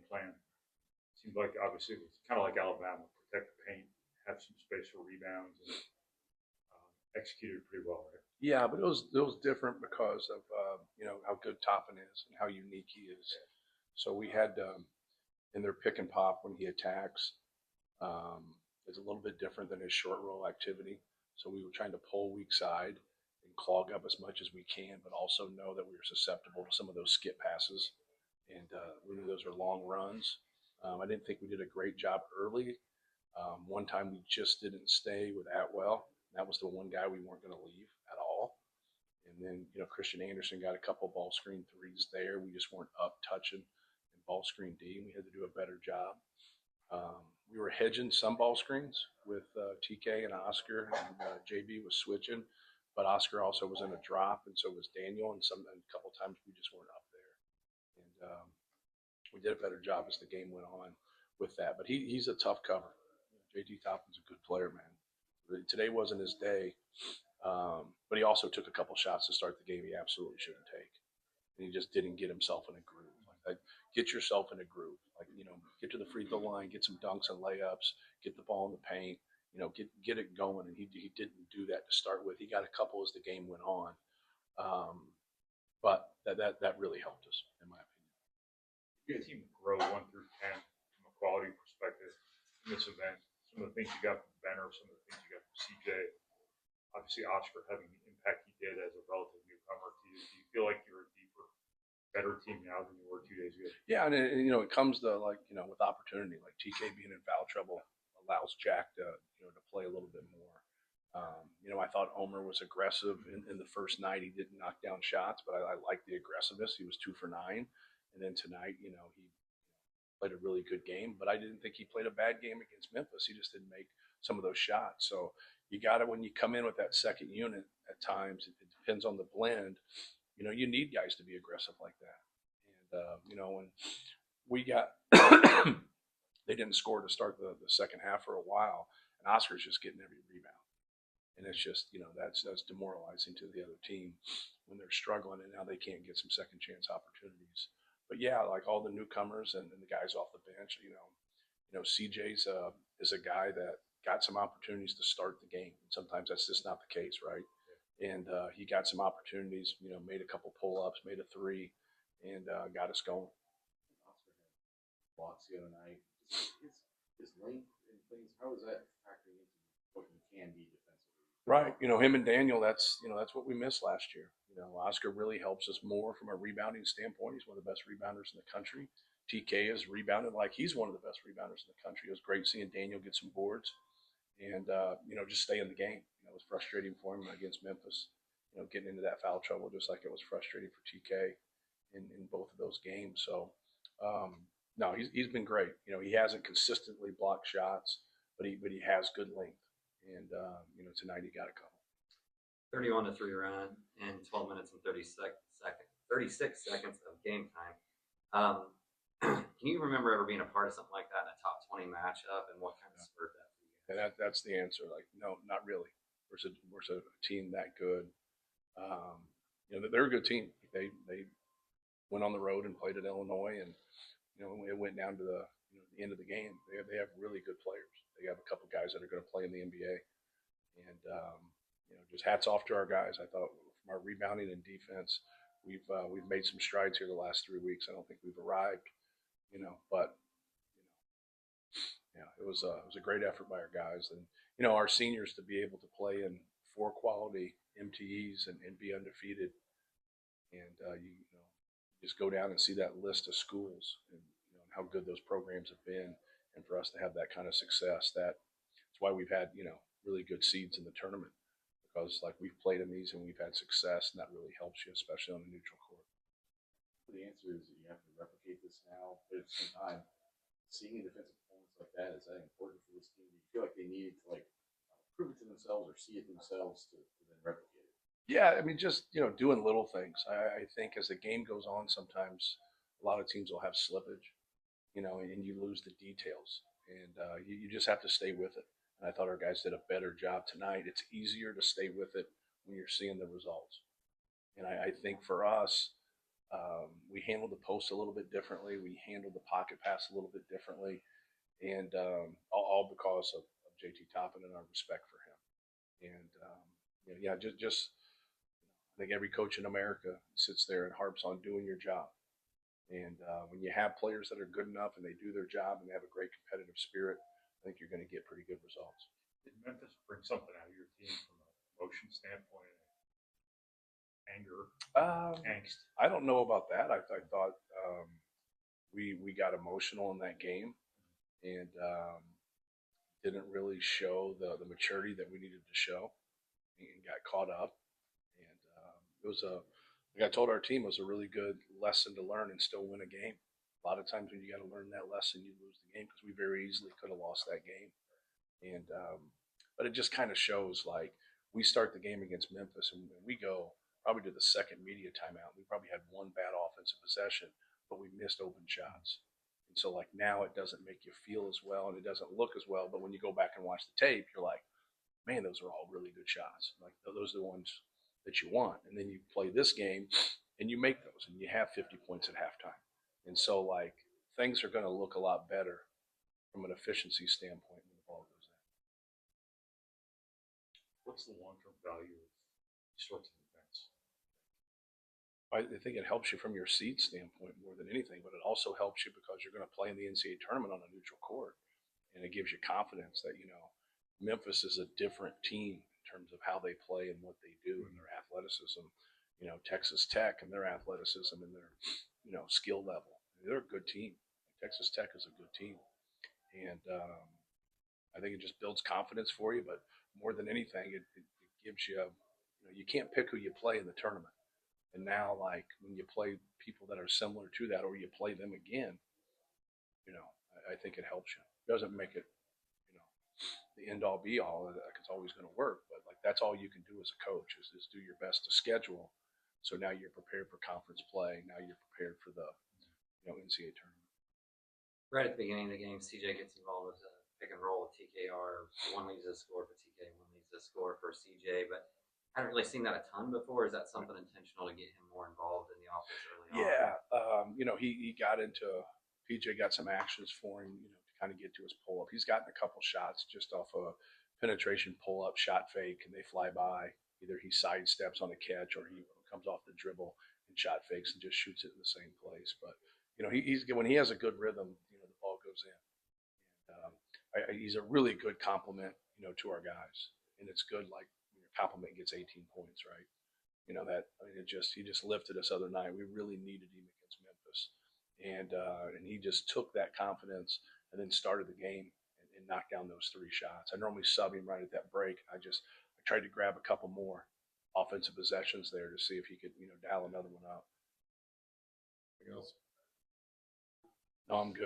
plan seemed like obviously it was kind of like Alabama, protect the paint, have some space for rebounds, and executed pretty well, right? Yeah, but it was different because of how good Toppin is and how unique he is. So we had in their pick and pop when he attacks um, is a little bit different than his short roll activity. So we were trying to pull weak side and clog up as much as we can, but also know that we were susceptible to some of those skip passes, and we knew those were long runs. I didn't think we did a great job early. One time we just didn't stay with Atwell. That was the one guy we weren't going to leave at all. And then, Christian Anderson got a couple ball screen threes there. We just weren't up touching and ball screen D. We had to do a better job. We were hedging some ball screens with TK and Oscar, and JB was switching, but Oscar also was in a drop, and so was Daniel. And a couple times we just weren't up there, and we did a better job as the game went on with that. But he's a tough cover. JT Toppin's a good player, man. Today wasn't his day, but he also took a couple shots to start the game he absolutely shouldn't take, and he just didn't get himself in a groove. Like, get yourself in a groove. Like, get to the free throw line, get some dunks and layups, get the ball in the paint, get it going. And he didn't do that to start with. He got a couple as the game went on, but that really helped us, in my opinion. Your team grow 1 through 10 from a quality perspective in this event. Some of the things you got from Benner, some of the things you got from CJ. Obviously, Oscar having the impact he did as a relative newcomer to you. Do you feel like you're a deeper, better team now than you were 2 days ago? Yeah, and it comes to with opportunity, like TK being in foul trouble allows Jack to to play a little bit more. I thought Omer was aggressive in the first night. He didn't knock down shots, but I liked the aggressiveness. He was 2 for 9, and then tonight, he played a really good game. But I didn't think he played a bad game against Memphis. He just didn't make some of those shots. So you got to, when you come in with that second unit, at times it depends on the blend. You need guys to be aggressive like that. And when we got they didn't score to start the second half for a while, and Oscar's just getting every rebound, and it's just that's demoralizing to the other team when they're struggling and now they can't get some second chance opportunities. But yeah, like all the newcomers and the guys off the bench, CJ's is a guy that got some opportunities to start the game. And sometimes that's just not the case, right? And he got some opportunities, made a couple pull-ups, made a 3, and got us going. Oscar had blocks the other night. His length and things, how is that factoring into what he can be defensively? Right. Him and Daniel, that's what we missed last year. Oscar really helps us more from a rebounding standpoint. He's one of the best rebounders in the country. TK has rebounded like he's one of the best rebounders in the country. It was great seeing Daniel get some boards and, just stay in the game. It was frustrating for him against Memphis, getting into that foul trouble, just like it was frustrating for TK in both of those games. So, no, he's been great. He hasn't consistently blocked shots, but he has good length. And, tonight he got a couple. 31-3 run in 12 minutes and 36 seconds of game time. Can you remember ever being a part of something like that in a top 20 matchup, and what kind of spurred that for you? And that's the answer. Like, no, not really. We're a team that good. They're a good team. They went on the road and played at Illinois, and it went down to the end of the game. They have really good players. They have a couple guys that are going to play in the NBA, and just hats off to our guys. I thought from our rebounding and defense, we've made some strides here the last 3 weeks. I don't think we've arrived, but yeah, it was a great effort by our guys, and our seniors to be able to play in 4 quality MTEs and be undefeated, and you just go down and see that list of schools and how good those programs have been, and for us to have that kind of success, that's why we've had really good seeds in the tournament, because like we've played in these and we've had success, and that really helps you, especially on a neutral court. The answer is that you have to replicate this now, but at the same time, seeing a defensive performance like that, is that important for this team? Do you feel like they needed to prove it to themselves or see it themselves to then replicate it? Yeah, I mean, just doing little things. I think as the game goes on, sometimes a lot of teams will have slippage, and you lose the details, and you just have to stay with it. And I thought our guys did a better job tonight. It's easier to stay with it when you're seeing the results. And I think for us, We handled the post a little bit differently. We handled the pocket pass a little bit differently, and all because of JT Toppin and our respect for him. And yeah, just I think every coach in America sits there and harps on doing your job. And when you have players that are good enough and they do their job and they have a great competitive spirit, I think you're going to get pretty good results. Did Memphis bring something out of your team from an emotion standpoint, anger, angst? I don't know about that. I thought we got emotional in that game and didn't really show the maturity that we needed to show and got caught up. And it was like I told our team, it was a really good lesson to learn and still win a game. A lot of times when you got to learn that lesson, you lose the game because we very easily could have lost that game. And but it just kind of shows like we start the game against Memphis and we go probably to the second media timeout. We probably had one bad offensive possession, but we missed open shots. And so like now it doesn't make you feel as well and it doesn't look as well. But when you go back and watch the tape, you're like, man, those are all really good shots. Like those are the ones that you want. And then you play this game and you make those and you have 50 points at halftime. And so like things are going to look a lot better from an efficiency standpoint when the ball goes in. What's the long-term value of these sorts of events? I think it helps you from your seed standpoint more than anything, but it also helps you because you're going to play in the NCAA tournament on a neutral court. And it gives you confidence that, Memphis is a different team in terms of how they play and what they do and their athleticism. Texas Tech and their athleticism and their, skill level. They're a good team. Texas Tech is a good team. And I think it just builds confidence for you, but more than anything, it gives you, you can't pick who you play in the tournament. And now, like, when you play people that are similar to that or you play them again, I think it helps you. It doesn't make it, the end all be all. Like it's always going to work, but like that's all you can do as a coach is do your best to schedule. So now you're prepared for conference play. Now you're prepared for the, NCAA tournament. Right at the beginning of the game, CJ gets involved with a pick and roll with TKR. One leads a score for TK, one leads a score for CJ, but I haven't really seen that a ton before. Is that something intentional to get him more involved in the offense early on? Yeah. He got into, PJ got some actions for him, to kind of get to his pull up. He's gotten a couple shots just off a penetration pull up shot fake and they fly by. Either he sidesteps on a catch or he comes off the dribble and shot fakes and just shoots it in the same place. But, he's when he has a good rhythm, the ball goes in. And, he's a really good compliment, to our guys. And it's good, like, when your compliment gets 18 points, right? He just lifted us other night. We really needed him against Memphis. And he just took that confidence and then started the game and knocked down those 3 shots. I normally sub him right at that break. I tried to grab a couple more offensive possessions there to see if he could, dial another one up. Anything else? No, I'm good.